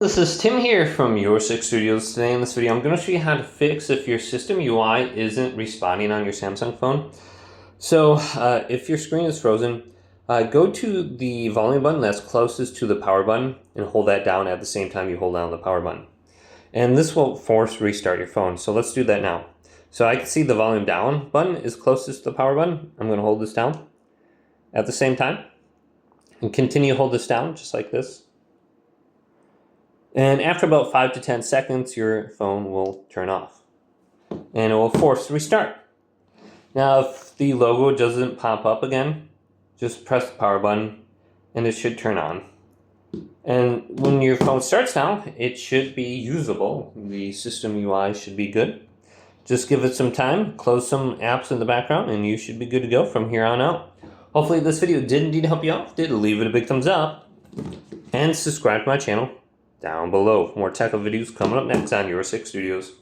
This is Tim here from Your Six Studios. Today in this video I'm going to show you how to fix if your system UI isn't responding on your Samsung phone. So if your screen is frozen, go to the volume button that's closest to the power button and hold that down at the same time you hold down the power button. And this will force restart your phone. So let's do that now. So I can see the volume down button is closest to the power button. I'm going to hold this down at the same time and continue to hold this down just like this. And after about 5 to 10 seconds, your phone will turn off and it will force restart. Now, if the logo doesn't pop up again, just press the power button and it should turn on. And when your phone starts now, it should be usable. The system UI should be good. Just give it some time, close some apps in the background, and you should be good to go from here on out. Hopefully this video did indeed help you out. If it did, leave it a big thumbs up and subscribe to my channel down below. More tech videos coming up next on Your Six Studios.